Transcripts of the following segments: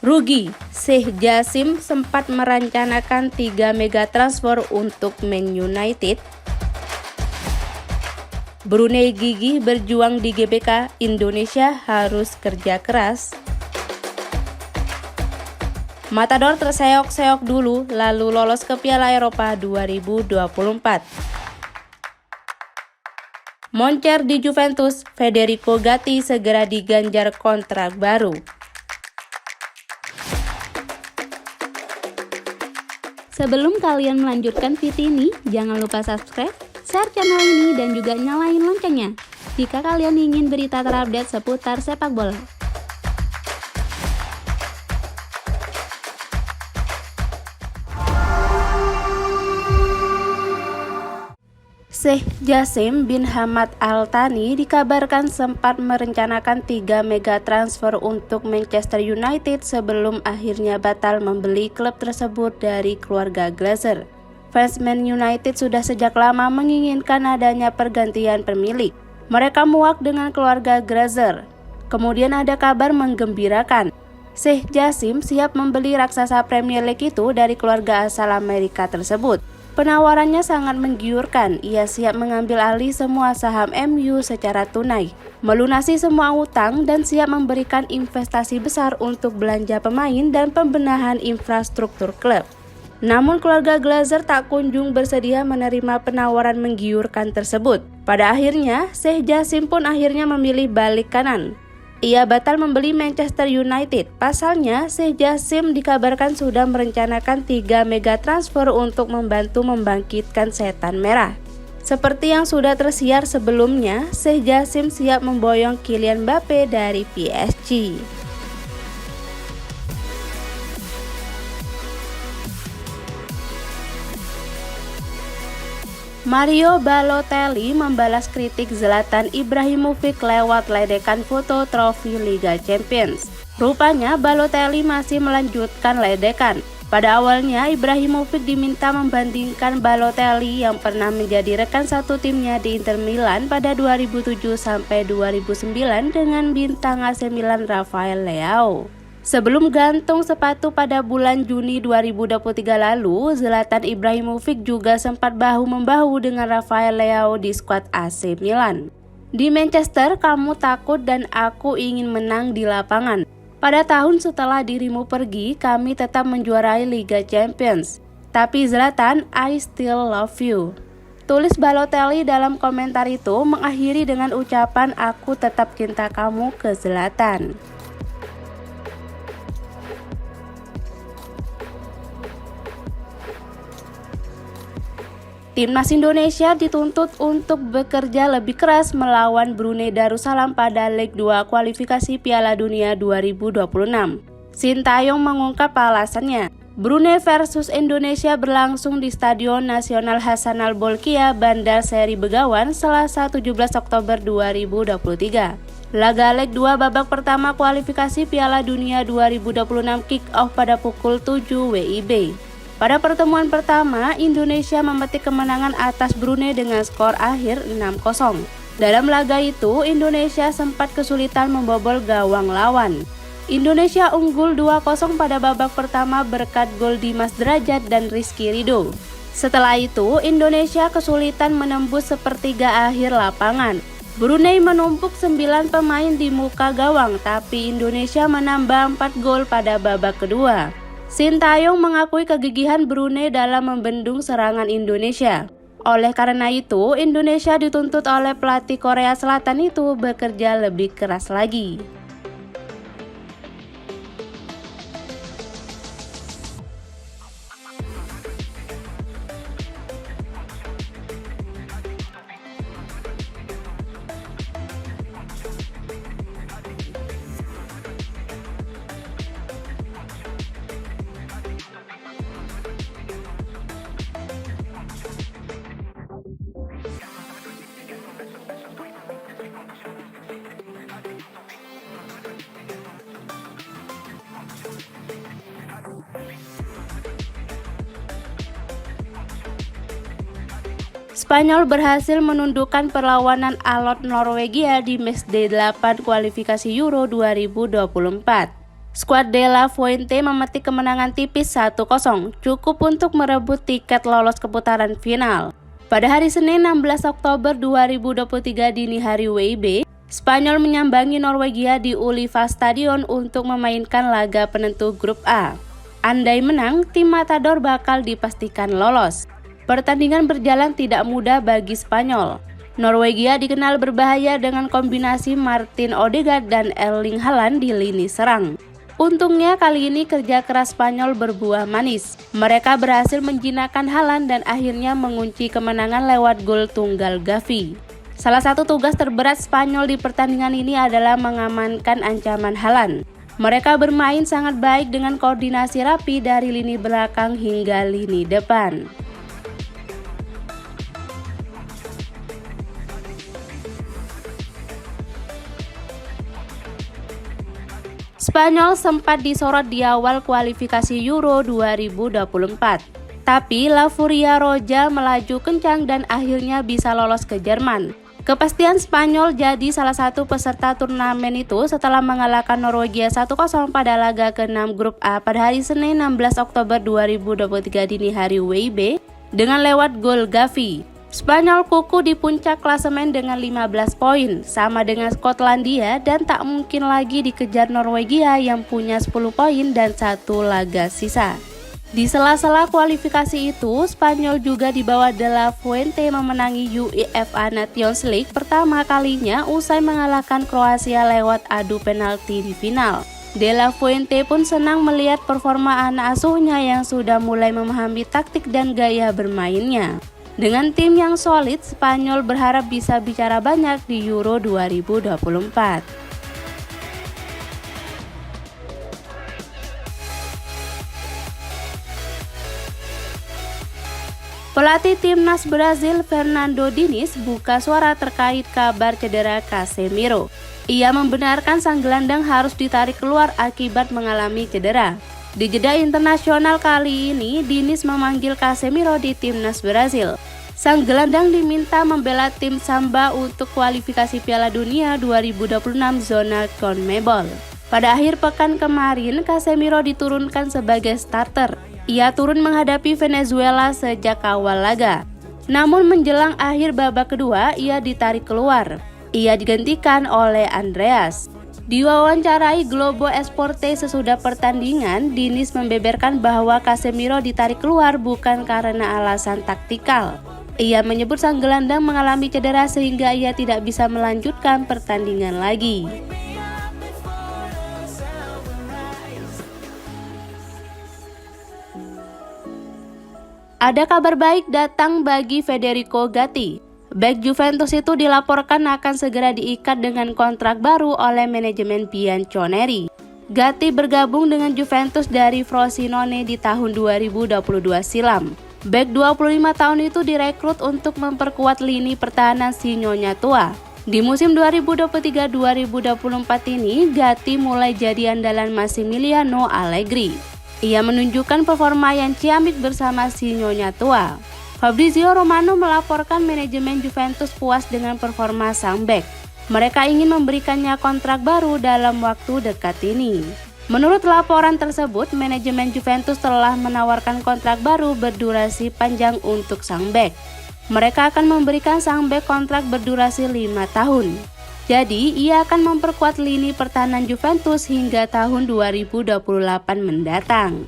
Rugi, Sheikh Jassim sempat merencanakan 3 mega transfer untuk Man United. Brunei gigih berjuang di GBK, Indonesia harus kerja keras. Matador terseok-seok dulu, lalu lolos ke Piala Eropa 2024. Moncer di Juventus, Federico Gatti segera diganjar kontrak baru. Sebelum kalian melanjutkan video ini, jangan lupa subscribe, share channel ini, dan juga nyalain loncengnya jika kalian ingin berita terupdate seputar sepak bola. Sheikh Jassim bin Hamad Al Thani dikabarkan sempat merencanakan 3 mega transfer untuk Manchester United sebelum akhirnya batal membeli klub tersebut dari keluarga Glazer. Fans Man United sudah sejak lama menginginkan adanya pergantian pemilik. Mereka muak dengan keluarga Glazer. Kemudian ada kabar menggembirakan. Sheikh Jassim siap membeli raksasa Premier League itu dari keluarga asal Amerika tersebut. Penawarannya sangat menggiurkan, ia siap mengambil alih semua saham MU secara tunai, melunasi semua utang dan siap memberikan investasi besar untuk belanja pemain dan pembenahan infrastruktur klub. Namun keluarga Glazer tak kunjung bersedia menerima penawaran menggiurkan tersebut. Pada akhirnya, Sheikh Jassim pun akhirnya memilih balik kanan. Ia batal membeli Manchester United. Pasalnya, Sheikh Jassim dikabarkan sudah merencanakan 3 mega transfer untuk membantu membangkitkan setan merah. Seperti yang sudah tersiar sebelumnya, Sheikh Jassim siap memboyong Kylian Mbappe dari PSG. Mario Balotelli membalas kritik Zlatan Ibrahimovic lewat ledekan foto trofi Liga Champions. Rupanya Balotelli masih melanjutkan ledekan. Pada awalnya Ibrahimovic diminta membandingkan Balotelli yang pernah menjadi rekan satu timnya di Inter Milan pada 2007 sampai 2009 dengan bintang AC Milan Rafael Leao. Sebelum gantung sepatu pada bulan Juni 2023 lalu, Zlatan Ibrahimovic juga sempat bahu-membahu dengan Rafael Leao di skuad AC Milan. Di Manchester, kamu takut dan aku ingin menang di lapangan. Pada tahun setelah dirimu pergi, kami tetap menjuarai Liga Champions. Tapi Zlatan, I still love you. Tulis Balotelli dalam komentar itu mengakhiri dengan ucapan aku tetap cinta kamu ke Zlatan. Timnas Indonesia dituntut untuk bekerja lebih keras melawan Brunei Darussalam pada leg 2 kualifikasi Piala Dunia 2026. Sintayong mengungkap alasannya. Brunei versus Indonesia berlangsung di Stadion Nasional Hasanal Bolkiah, Bandar Seri Begawan, Selasa 17 Oktober 2023. Laga leg 2 babak pertama kualifikasi Piala Dunia 2026 kick-off pada pukul 7 WIB. Pada pertemuan pertama, Indonesia memetik kemenangan atas Brunei dengan skor akhir 6-0. Dalam laga itu, Indonesia sempat kesulitan membobol gawang lawan. Indonesia unggul 2-0 pada babak pertama berkat gol Dimas Derajat dan Rizky Ridho. Setelah itu, Indonesia kesulitan menembus sepertiga akhir lapangan. Brunei menumpuk 9 pemain di muka gawang, tapi Indonesia menambah 4 gol pada babak kedua. Sintayong mengakui kegigihan Brunei dalam membendung serangan Indonesia. Oleh karena itu, Indonesia dituntut oleh pelatih Korea Selatan itu bekerja lebih keras lagi. Spanyol berhasil menundukkan perlawanan alot Norwegia di matchday 8 kualifikasi Euro 2024. Skuad De La Fuente memetik kemenangan tipis 1-0, cukup untuk merebut tiket lolos ke putaran final. Pada hari Senin 16 Oktober 2023 dini hari WIB, Spanyol menyambangi Norwegia di Ullevål Stadion untuk memainkan laga penentu grup A. Andai menang, tim Matador bakal dipastikan lolos. Pertandingan berjalan tidak mudah bagi Spanyol. Norwegia dikenal berbahaya dengan kombinasi Martin Odegaard dan Erling Haaland di lini serang. Untungnya kali ini kerja keras Spanyol berbuah manis. Mereka berhasil menjinakkan Haaland dan akhirnya mengunci kemenangan lewat gol tunggal Gavi. Salah satu tugas terberat Spanyol di pertandingan ini adalah mengamankan ancaman Haaland. Mereka bermain sangat baik dengan koordinasi rapi dari lini belakang hingga lini depan. Spanyol sempat disorot di awal kualifikasi Euro 2024. Tapi La Furia Roja melaju kencang dan akhirnya bisa lolos ke Jerman. Kepastian Spanyol jadi salah satu peserta turnamen itu setelah mengalahkan Norwegia 1-0 pada laga ke-6 grup A pada hari Senin 16 Oktober 2023 dini hari WIB dengan lewat gol Gavi. Spanyol kukuh di puncak klasemen dengan 15 poin, sama dengan Skotlandia dan tak mungkin lagi dikejar Norwegia yang punya 10 poin dan 1 laga sisa. Di sela-sela kualifikasi itu, Spanyol juga di bawah De La Fuente memenangi UEFA Nations League pertama kalinya usai mengalahkan Kroasia lewat adu penalti di final. De La Fuente pun senang melihat performa anak asuhnya yang sudah mulai memahami taktik dan gaya bermainnya. Dengan tim yang solid, Spanyol berharap bisa bicara banyak di Euro 2024. Pelatih timnas Brazil Fernando Diniz buka suara terkait kabar cedera Casemiro. Ia membenarkan sang gelandang harus ditarik keluar akibat mengalami cedera. Di jeda internasional kali ini, Diniz memanggil Casemiro di timnas Brazil. Sang gelandang diminta membela tim Samba untuk kualifikasi Piala Dunia 2026 zona CONMEBOL. Pada akhir pekan kemarin, Casemiro diturunkan sebagai starter. Ia turun menghadapi Venezuela sejak awal laga. Namun menjelang akhir babak kedua, ia ditarik keluar. Ia digantikan oleh Andreas. Diwawancarai Globo Esporte sesudah pertandingan, Diniz membeberkan bahwa Casemiro ditarik keluar bukan karena alasan taktikal. Ia menyebut sang gelandang mengalami cedera sehingga ia tidak bisa melanjutkan pertandingan lagi. Ada kabar baik datang bagi Federico Gatti. Bek Juventus itu dilaporkan akan segera diikat dengan kontrak baru oleh manajemen Bianconeri. Gatti bergabung dengan Juventus dari Frosinone di tahun 2022 silam. Bek 25 tahun itu direkrut untuk memperkuat lini pertahanan si Nyonya Tua. Di musim 2023-2024 ini, Gatti mulai jadi andalan Massimiliano Allegri. Ia menunjukkan performa yang ciamik bersama si Nyonya Tua. Fabrizio Romano melaporkan manajemen Juventus puas dengan performa sang bek. Mereka ingin memberikannya kontrak baru dalam waktu dekat ini. Menurut laporan tersebut, manajemen Juventus telah menawarkan kontrak baru berdurasi panjang untuk sang bek. Mereka akan memberikan sang bek kontrak berdurasi 5 tahun. Jadi, ia akan memperkuat lini pertahanan Juventus hingga tahun 2028 mendatang.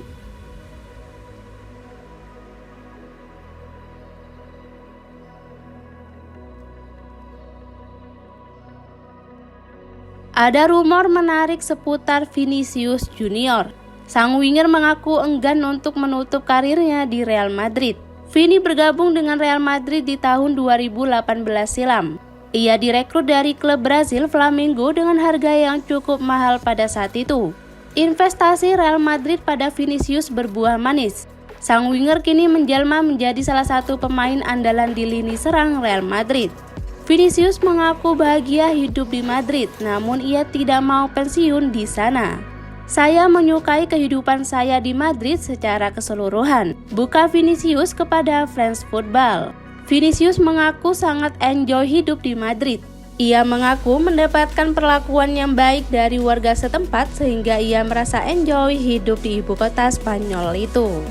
Ada rumor menarik seputar Vinicius Junior. Sang winger mengaku enggan untuk menutup karirnya di Real Madrid. Vini bergabung dengan Real Madrid di tahun 2018 silam. Ia direkrut dari klub Brazil Flamengo dengan harga yang cukup mahal pada saat itu. Investasi Real Madrid pada Vinicius berbuah manis. Sang winger kini menjelma menjadi salah satu pemain andalan di lini serang Real Madrid. Vinicius mengaku bahagia hidup di Madrid, namun ia tidak mau pensiun di sana. Saya menyukai kehidupan saya di Madrid secara keseluruhan, buka Vinicius kepada France Football. Vinicius mengaku sangat enjoy hidup di Madrid. Ia mengaku mendapatkan perlakuan yang baik dari warga setempat sehingga ia merasa enjoy hidup di ibu kota Spanyol itu.